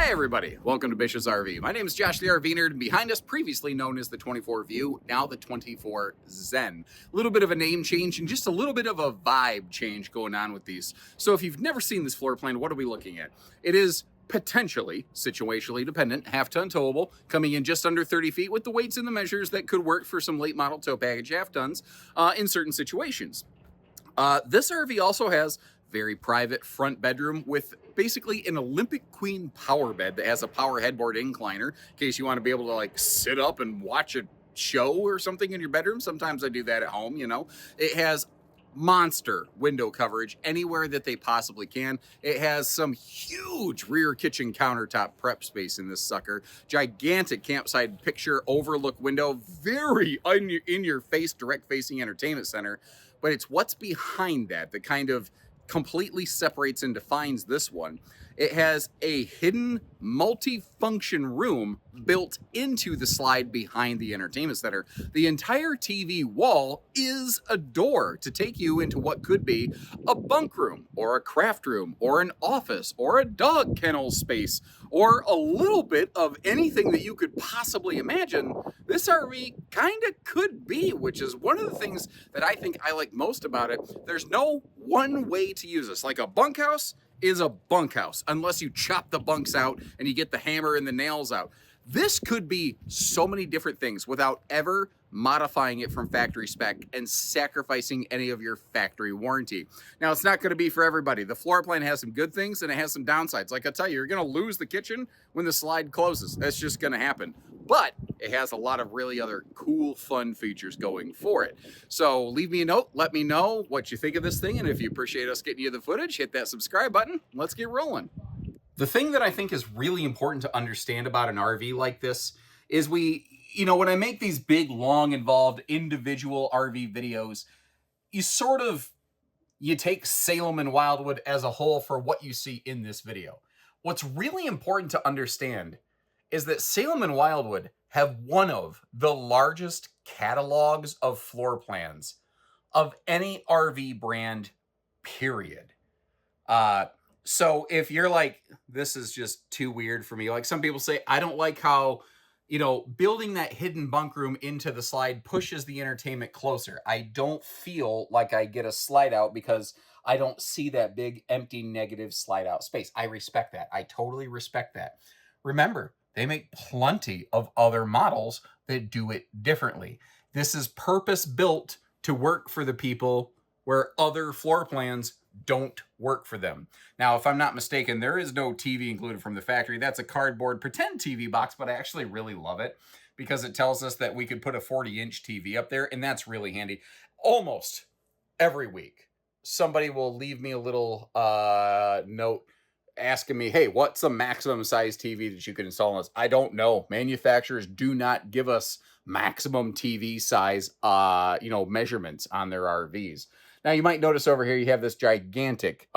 Hey everybody, welcome to Bish's RV. My name is Josh the RV Nerd, and behind us, previously known as the 24 View, now the 24 Zen. A little bit of a name change and just a little bit of a vibe change going on with these. So if you've never seen this floor plan, what are we looking at? It is potentially, situationally dependent, half-ton towable, coming in just under 30 feet with the weights and the measures that could work for some late model tow package half-tons in certain situations. This RV also has very private front bedroom with basically an Olympic Queen power bed that has a power headboard incliner in case you want to be able to like sit up and watch a show or something in your bedroom. Sometimes I do that at home, you know. It has monster window coverage anywhere that they possibly can. It has some huge rear kitchen countertop prep space in this sucker. Gigantic campsite picture overlook window, very in your face, direct facing entertainment center. But it's what's behind that that kind of completely separates and defines this one. It has a hidden multi-function room built into the slide behind the entertainment center. The entire TV wall is a door to take you into what could be a bunk room or a craft room or an office or a dog kennel space or a little bit of anything that you could possibly imagine. This RV kind of could be, which is one of the things that I think I like most about it. There's no one way to use this. Like a bunkhouse is a bunkhouse unless you chop the bunks out and you get the hammer and the nails out. This could be so many different things without ever modifying it from factory spec and sacrificing any of your factory warranty. Now, it's not going to be for everybody. The floor plan has some good things and it has some downsides. Like I tell you, you're going to lose the kitchen when the slide closes. That's just going to happen. But it has a lot of really other cool, fun features going for it. So leave me a note. Let me know what you think of this thing. And if you appreciate us getting you the footage, hit that subscribe button. Let's get rolling. The thing that I think is really important to understand about an RV like this is when I make these big, long, involved individual RV videos, you take Salem and Wildwood as a whole for what you see in this video. What's really important to understand is that Salem and Wildwood have one of the largest catalogs of floor plans of any RV brand, period. So if you're like, this is just too weird for me, like some people say, I don't like how, building that hidden bunk room into the slide pushes the entertainment closer. I don't feel like I get a slide out because I don't see that big empty negative slide out space. I respect that. I totally respect that. Remember, they make plenty of other models that do it differently. This is purpose built to work for the people where other floor plans don't work for them. Now, if I'm not mistaken, there is no TV included from the factory. That's a cardboard pretend TV box, but I actually really love it because it tells us that we could put a 40-inch TV up there, and that's really handy. Almost every week, somebody will leave me a little note asking me, hey, what's the maximum size TV that you can install on this? I don't know. Manufacturers do not give us maximum TV size, measurements on their RVs. Now, you might notice over here, you have this gigantic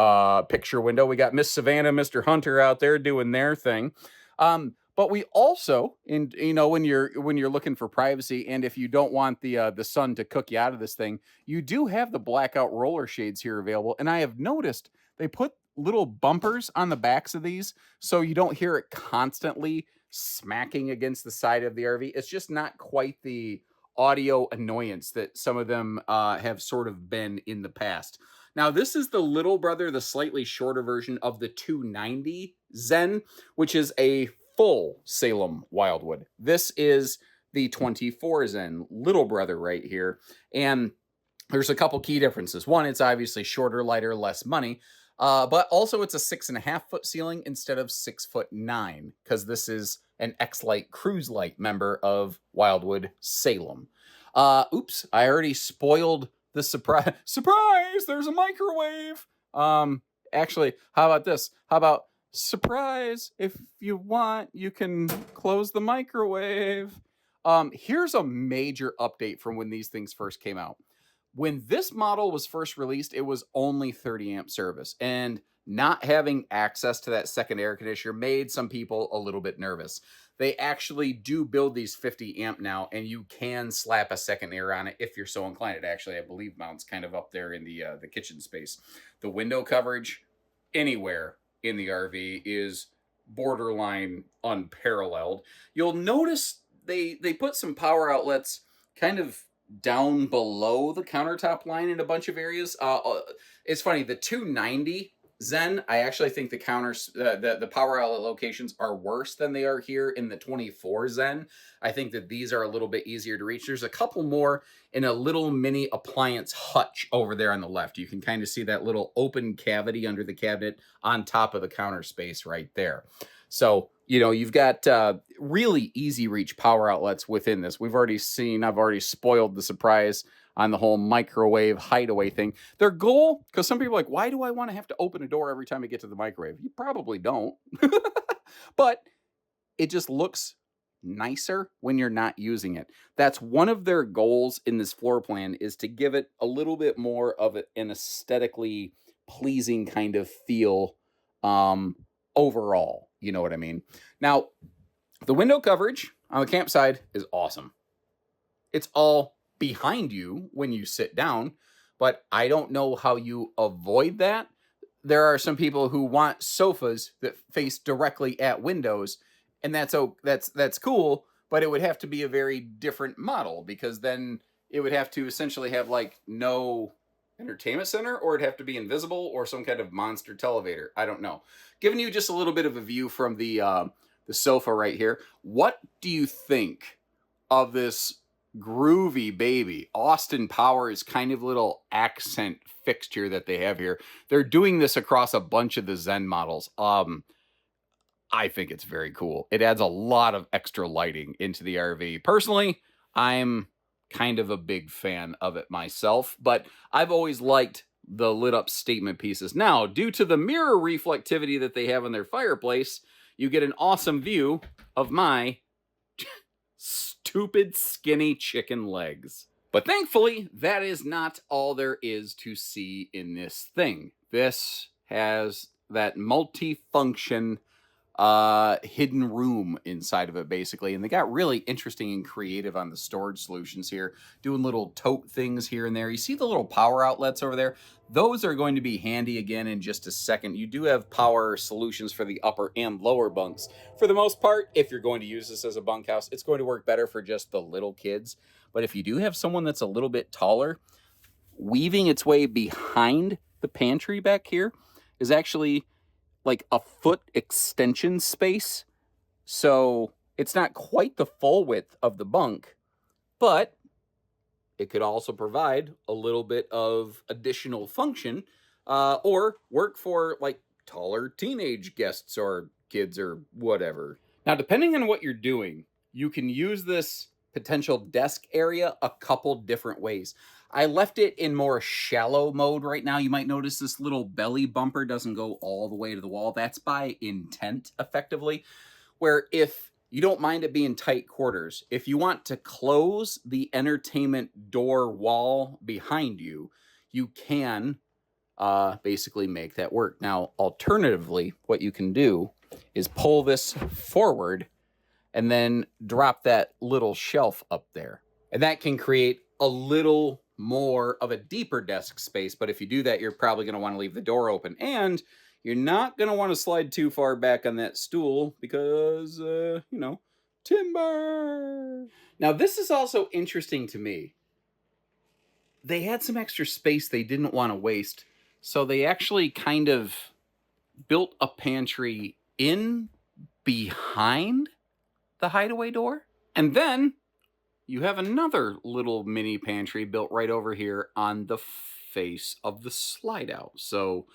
picture window. We got Miss Savannah, Mr. Hunter out there doing their thing. But we also, when you're looking for privacy, and if you don't want the sun to cook you out of this thing, you do have the blackout roller shades here available. And I have noticed they put little bumpers on the backs of these so you don't hear it constantly smacking against the side of the RV. It's just not quite the audio annoyance that some of them have sort of been in the past. Now, this is the little brother, the slightly shorter version of the 290 Zen, which is a full Salem Wildwood. This is the 24 Zen little brother right here. And there's a couple key differences. One, it's obviously shorter, lighter, less money. But also it's a 6.5-foot ceiling instead of 6'9", because this is an X-Lite Cruise Light member of Wildwood Salem. Oops, I already spoiled the surprise. Surprise! There's a microwave. Actually, how about this? How about surprise? If you want, you can close the microwave. Here's a major update from when these things first came out. When this model was first released, it was only 30 amp service, and not having access to that second air conditioner made some people a little bit nervous. They actually do build these 50 amp now, and you can slap a second air on it if you're so inclined. It actually, I believe, mounts kind of up there in the kitchen space. The window coverage anywhere in the RV is borderline unparalleled. You'll notice they put some power outlets kind of down below the countertop line in a bunch of areas. It's funny, the 290 Zen, I actually think the the power outlet locations are worse than they are here in the 24 Zen. I think that these are a little bit easier to reach. There's a couple more in a little mini appliance hutch over there on the left. You can kind of see that little open cavity under the cabinet on top of the counter space right there. So, you know, you've got really easy reach power outlets within this. I've already spoiled the surprise on the whole microwave hideaway thing. Their goal, because some people are like, why do I want to have to open a door every time I get to the microwave? You probably don't. But it just looks nicer when you're not using it. That's one of their goals in this floor plan, is to give it a little bit more of an aesthetically pleasing kind of feel overall. You know what I mean? Now, the window coverage on the camp side is awesome. It's all behind you when you sit down, but I don't know how you avoid that. There are some people who want sofas that face directly at windows, and that's cool, but it would have to be a very different model, because then it would have to essentially have like no entertainment center, or it'd have to be invisible, or some kind of monster televator. I don't know. Giving you just a little bit of a view from the sofa right here. What do you think of this groovy baby Austin Powers kind of little accent fixture that they have here? They're doing this across a bunch of the Zen models. I think it's very cool. It adds a lot of extra lighting into the RV. Personally, I'm kind of a big fan of it myself, but I've always liked the lit up statement pieces. Now, due to the mirror reflectivity that they have in their fireplace, you get an awesome view of my stupid skinny chicken legs. But thankfully, that is not all there is to see in this thing. This has that multi-function hidden room inside of it, basically. And they got really interesting and creative on the storage solutions here, doing little tote things here and there. You see the little power outlets over there? Those are going to be handy again in just a second. You do have power solutions for the upper and lower bunks. For the most part, if you're going to use this as a bunkhouse, it's going to work better for just the little kids. But if you do have someone that's a little bit taller, weaving its way behind the pantry back here is actually like a foot extension space. So it's not quite the full width of the bunk, but it could also provide a little bit of additional function, or work for like taller teenage guests or kids or whatever. Now, depending on what you're doing, you can use this potential desk area a couple different ways. I left it in more shallow mode right now. You might notice this little belly bumper doesn't go all the way to the wall. That's by intent, effectively, where if you don't mind it being tight quarters, if you want to close the entertainment door wall behind you, you can basically make that work. Now, alternatively, what you can do is pull this forward and then drop that little shelf up there. And that can create a little more of a deeper desk space. But if you do that, you're probably going to want to leave the door open. And you're not going to want to slide too far back on that stool because, you know, timber. Now, this is also interesting to me. They had some extra space they didn't want to waste. So they actually kind of built a pantry in behind the hideaway door. And then you have another little mini pantry built right over here on the face of the slide out. So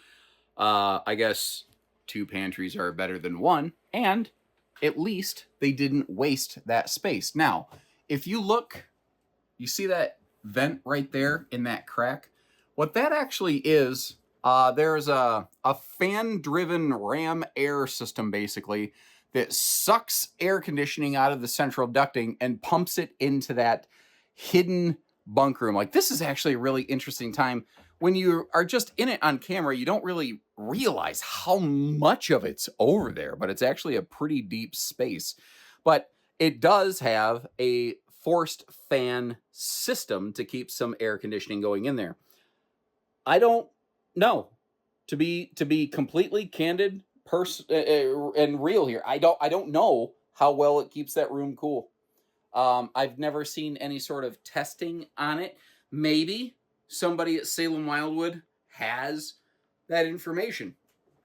I guess two pantries are better than one, and at least they didn't waste that space. Now, if you look, you see that vent right there in that crack? What that actually is, there's a fan-driven ram air system, basically, that sucks air conditioning out of the central ducting and pumps it into that hidden bunk room. Like, this is actually a really interesting time. When you are just in it on camera, you don't really realize how much of it's over there, but it's actually a pretty deep space. But it does have a forced fan system to keep some air conditioning going in there. I don't know. To be completely candid, and real here. I don't know how well it keeps that room cool. I've never seen any sort of testing on it. Maybe somebody at Salem Wildwood has that information.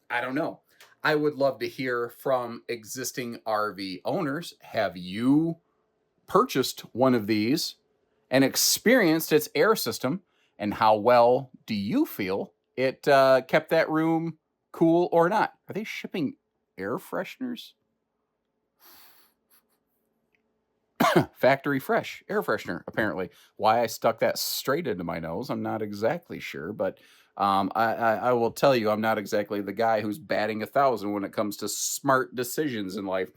I don't know. I would love to hear from existing RV owners. Have you purchased one of these and experienced its air system? And how well do you feel it kept that room cool or not? Are they shipping air fresheners? Factory fresh air freshener, apparently. Why I stuck that straight into my nose, I'm not exactly sure, but I will tell you, I'm not exactly the guy who's batting 1,000 when it comes to smart decisions in life.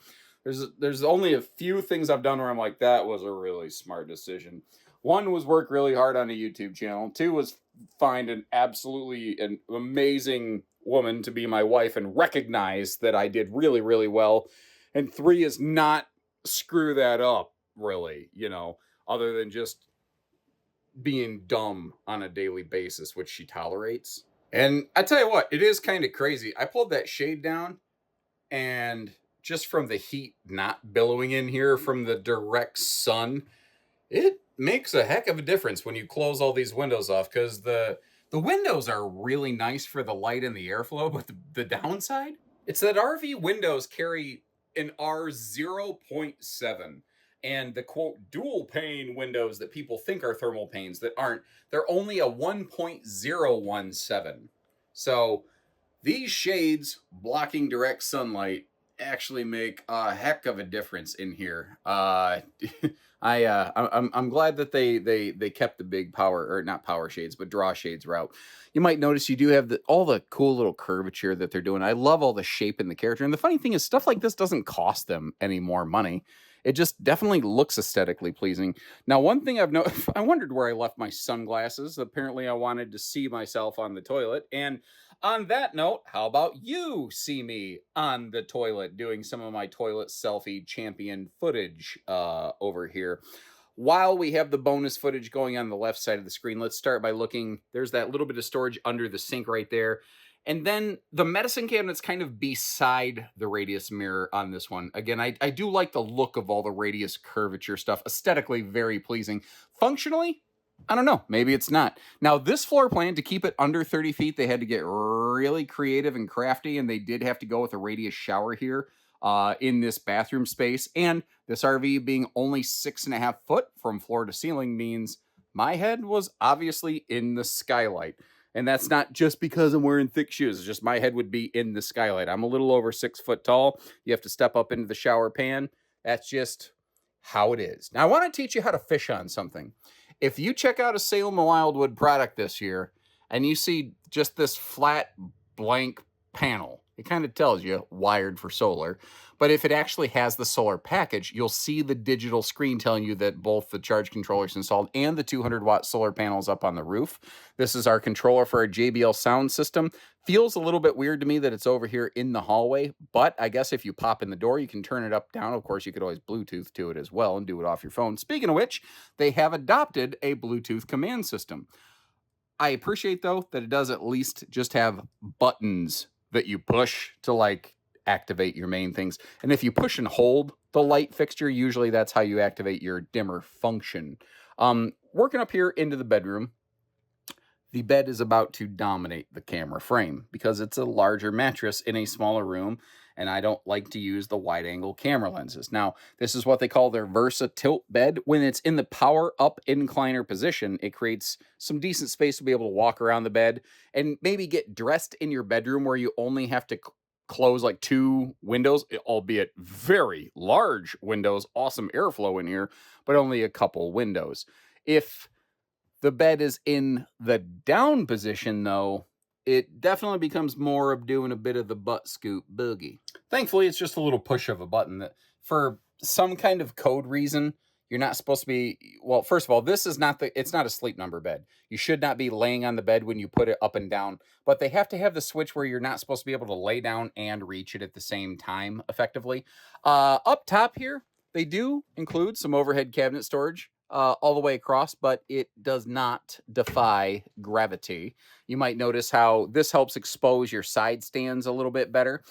There's only a few things I've done where I'm like, that was a really smart decision. One was work really hard on a YouTube channel. Two was find an amazing woman to be my wife and recognize that I did really, really well. And three is not screw that up, really, other than just being dumb on a daily basis, which she tolerates. And I tell you what, it is kind of crazy. I pulled that shade down, and just from the heat not billowing in here from the direct sun, it makes a heck of a difference when you close all these windows off, because the windows are really nice for the light and the airflow, but the downside, it's that RV windows carry an R0.7, and the quote dual pane windows that people think are thermal panes that aren't, they're only a 1.017. So these shades blocking direct sunlight actually make a heck of a difference in here. I'm glad that they kept the big power, or not power shades, but draw shades route. You might notice you do have all the cool little curvature that they're doing. I love all the shape and the character. And the funny thing is, stuff like this doesn't cost them any more money. It just definitely looks aesthetically pleasing. Now, one thing I've noticed, I wondered where I left my sunglasses. Apparently, I wanted to see myself on the toilet. And on that note, how about you see me on the toilet doing some of my toilet selfie champion footage over here? While we have the bonus footage going on the left side of the screen, let's start by looking. There's that little bit of storage under the sink right there. And then the medicine cabinet's kind of beside the radius mirror on this one. Again, I do like the look of all the radius curvature stuff. Aesthetically, very pleasing. Functionally, I don't know. Maybe it's not. Now, this floor plan, to keep it under 30 feet, they had to get really creative and crafty, and they did have to go with a radius shower here in this bathroom space. And this RV being only 6.5 foot from floor to ceiling means my head was obviously in the skylight. And that's not just because I'm wearing thick shoes. It's just my head would be in the skylight. I'm a little over 6 foot tall. You have to step up into the shower pan. That's just how it is. Now, I want to teach you how to fish on something. If you check out a Salem Wildwood product this year and you see just this flat blank panel, it kind of tells you wired for solar. But if it actually has the solar package, you'll see the digital screen telling you that both the charge controller is installed and the 200-watt solar panels up on the roof. This is our controller for our JBL sound system. Feels a little bit weird to me that it's over here in the hallway, but I guess if you pop in the door, you can turn it up, down. Of course, you could always Bluetooth to it as well and do it off your phone. Speaking of which, they have adopted a Bluetooth command system. I appreciate, though, that it does at least just have buttons that you push to, activate your main things. And if you push and hold the light fixture, usually that's how you activate your dimmer function. Working up here into the bedroom, the bed is about to dominate the camera frame because it's a larger mattress in a smaller room, and I don't like to use the wide-angle camera lenses. Now, this is what they call their Versa tilt bed. When it's in the power-up incliner position, it creates some decent space to be able to walk around the bed and maybe get dressed in your bedroom where you only have to close 2 windows, albeit very large windows, awesome airflow in here, but only a couple windows. If the bed is in the down position, though, it definitely becomes more of doing a bit of the butt scoop boogie. Thankfully, it's just a little push of a button that, for some kind of code reason, you're not supposed to be, well, first of all, this is not it's not a sleep number bed. You should not be laying on the bed when you put it up and down, but they have to have the switch where you're not supposed to be able to lay down and reach it at the same time effectively. Up top here, they do include some overhead cabinet storage all the way across, but it does not defy gravity. You might notice how this helps expose your side stands a little bit better.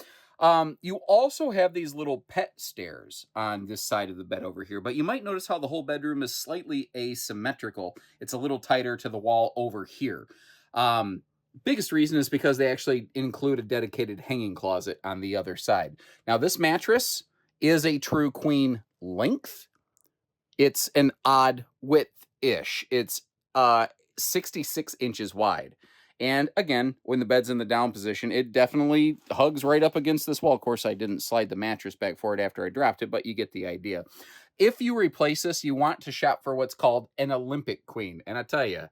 You also have these little pet stairs on this side of the bed over here, but you might notice how the whole bedroom is slightly asymmetrical. It's a little tighter to the wall over here. Biggest reason is because they actually include a dedicated hanging closet on the other side. Now, this mattress is a true queen length. It's an odd width-ish. It's 66 inches wide. And again, when the bed's in the down position, it definitely hugs right up against this wall. Of course, I didn't slide the mattress back for it after I dropped it, but you get the idea. If you replace this, you want to shop for what's called an Olympic Queen. And I tell you,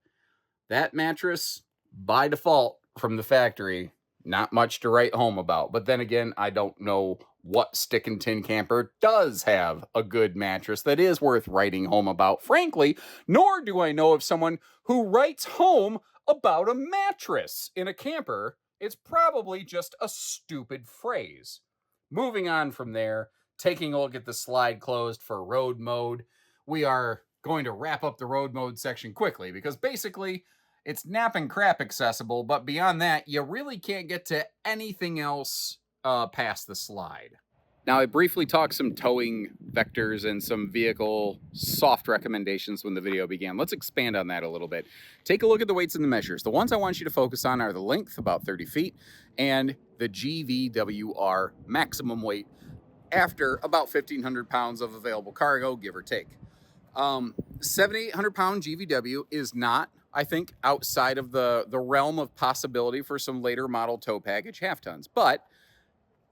that mattress, by default, from the factory, not much to write home about. But then again, I don't know what stick and tin camper does have a good mattress that is worth writing home about, frankly, nor do I know of someone who writes home about a mattress in a camper. It's probably just a stupid phrase. Moving on from there, taking a look at the slide closed for road mode. We are going to wrap up the road mode section quickly because basically it's nap and crap accessible, but beyond that, you really can't get to anything else past the slide. Now, I briefly talked some towing vectors and some vehicle soft recommendations when the video began. Let's expand on that a little bit. Take a look at the weights and the measures. The ones I want you to focus on are the length, about 30 feet, and the GVWR maximum weight after about 1,500 pounds of available cargo, give or take. 7,800 pound GVW is not, I think, outside of the realm of possibility for some later model tow package half tons, but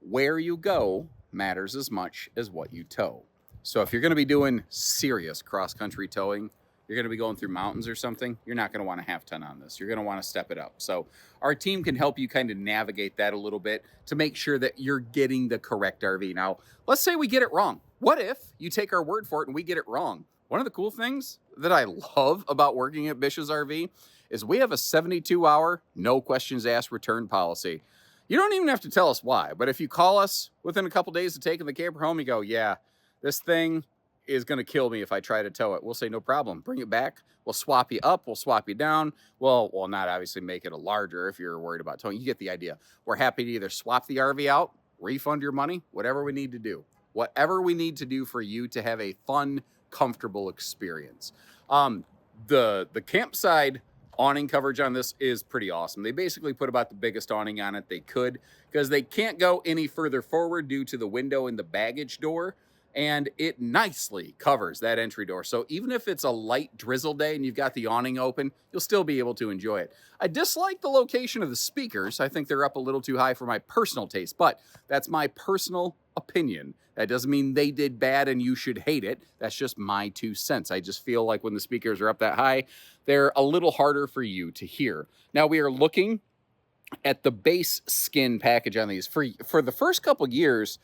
where you go matters as much as what you tow. So if you're going to be doing serious cross-country towing, you're going to be going through mountains or something, you're not going to want a half ton on this. You're going to want to step it up. So our team can help you kind of navigate that a little bit to make sure that you're getting the correct RV. Now, let's say we get it wrong. What if you take our word for it and we get it wrong? One of the cool things that I love about working at Bish's RV is we have a 72-hour, no questions asked return policy. You don't even have to tell us why, but if you call us within a couple days of taking the camper home, you go, yeah, this thing is going to kill me if I try to tow it. We'll say, no problem. Bring it back. We'll swap you up. We'll swap you down. Well, we'll not obviously make it a larger if you're worried about towing. You get the idea. We're happy to either swap the RV out, refund your money, whatever we need to do. Whatever we need to do for you to have a fun, comfortable experience. The campside awning coverage on this is pretty awesome. They basically put about the biggest awning on it they could because they can't go any further forward due to the window in the baggage door, and it nicely covers that entry door. So even if it's a light drizzle day and you've got the awning open, you'll still be able to enjoy it. I dislike the location of the speakers. I think they're up a little too high for my personal taste, but that's my personal opinion. That doesn't mean they did bad and you should hate it. That's just my 2 cents. I just feel like when the speakers are up that high, they're a little harder for you to hear. Now we are looking at the base skin package on these. For the first couple years,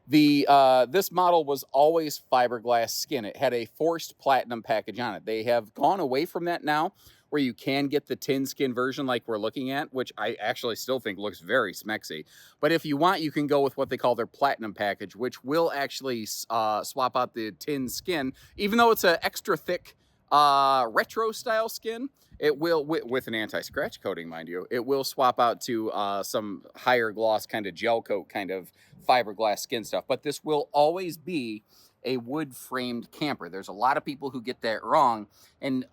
this model was always fiberglass skin. It had a forced platinum package on it. They have gone away from that now, where you can get the tin skin version like we're looking at, which I actually still think looks very smexy. But if you want, you can go with what they call their platinum package, which will actually swap out the tin skin, even though it's an extra thick retro style skin. It will, with an anti-scratch coating, mind you, it will swap out to some higher gloss kind of gel coat kind of fiberglass skin stuff. But this will always be a wood framed camper. There's a lot of people who get that wrong, and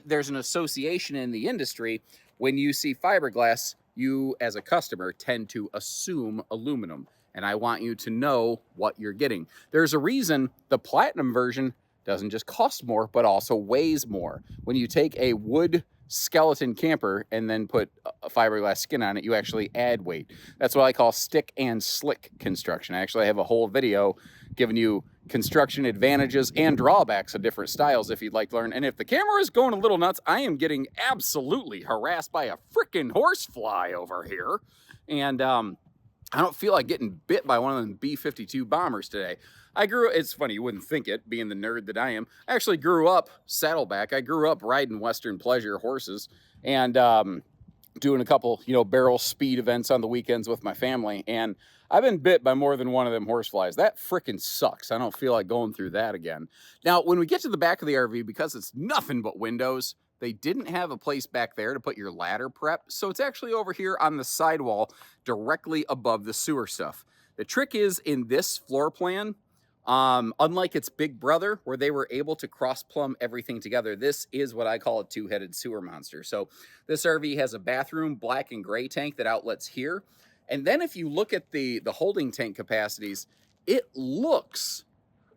there's an association in the industry. When you see fiberglass, you as a customer tend to assume aluminum, and I want you to know what you're getting. There's a reason the platinum version doesn't just cost more, but also weighs more. When you take a wood skeleton camper and then put a fiberglass skin on it, you actually add weight. That's what I call stick and slick construction. I actually have a whole video giving you construction advantages and drawbacks of different styles if you'd like to learn. And if the camera is going a little nuts, I am getting absolutely harassed by a freaking horsefly over here. And I don't feel like getting bit by one of them B-52 bombers today. It's funny, you wouldn't think it, being the nerd that I am. I actually grew up saddleback. I grew up riding Western pleasure horses and doing a couple, barrel speed events on the weekends with my family. And I've been bit by more than one of them horseflies. That frickin' sucks. I don't feel like going through that again. Now, when we get to the back of the RV, because it's nothing but windows, they didn't have a place back there to put your ladder prep. So it's actually over here on the sidewall, directly above the sewer stuff. The trick is in this floor plan, unlike its big brother, where they were able to cross-plumb everything together, this is what I call a two-headed sewer monster. So this RV has a bathroom, black and gray tank that outlets here. And then if you look at the holding tank capacities, it looks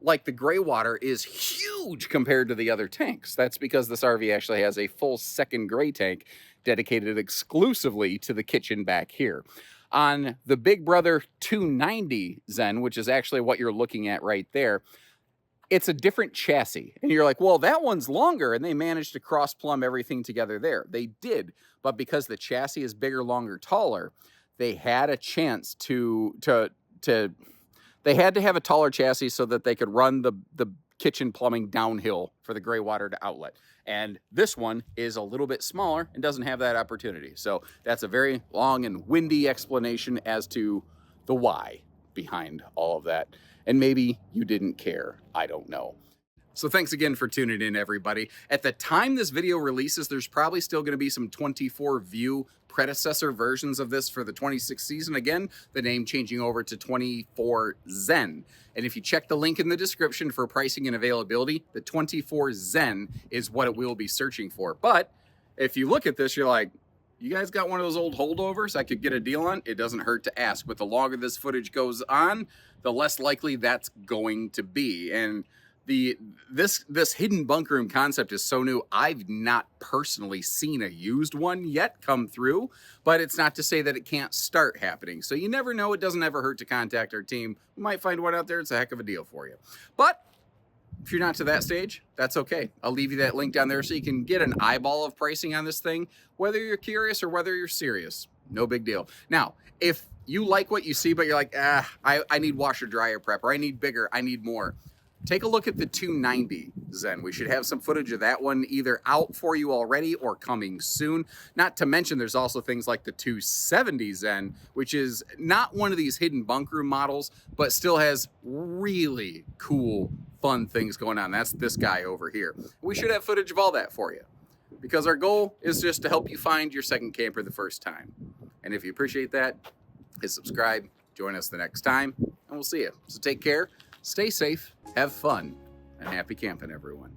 like the gray water is huge compared to the other tanks. That's because this RV actually has a full second gray tank dedicated exclusively to the kitchen back here. On the Big Brother 290ZEN, which is actually what you're looking at right there, it's a different chassis. And you're like, well, that one's longer, and they managed to cross-plumb everything together there. They did, but because the chassis is bigger, longer, taller, they had a chance they had to have a taller chassis so that they could run the kitchen plumbing downhill for the gray water to outlet. And this one is a little bit smaller and doesn't have that opportunity. So that's a very long and windy explanation as to the why behind all of that. And maybe you didn't care. I don't know. So thanks again for tuning in, everybody. At the time this video releases, there's probably still going to be some 24 view predecessor versions of this for the 26th season. Again, the name changing over to 24ZEN. And if you check the link in the description for pricing and availability, the 24ZEN is what it will be searching for. But if you look at this, you're like, you guys got one of those old holdovers I could get a deal on? It doesn't hurt to ask. But the longer this footage goes on, the less likely that's going to be. And this hidden bunk room concept is so new. I've not personally seen a used one yet come through, but it's not to say that it can't start happening. So you never know. It doesn't ever hurt to contact our team. We might find one out there. It's a heck of a deal for you. But if you're not to that stage, that's okay. I'll leave you that link down there so you can get an eyeball of pricing on this thing, whether you're curious or whether you're serious. No big deal. Now, if you like what you see, but you're like, I need washer dryer prep, or I need bigger, I need more, take a look at the 290ZEN. We should have some footage of that one either out for you already or coming soon. Not to mention there's also things like the 270ZEN, which is not one of these hidden bunk room models, but still has really cool, fun things going on. That's this guy over here. We should have footage of all that for you, because our goal is just to help you find your second camper the first time. And if you appreciate that, hit subscribe, join us the next time, and we'll see you. So take care. Stay safe, have fun, and happy camping, everyone.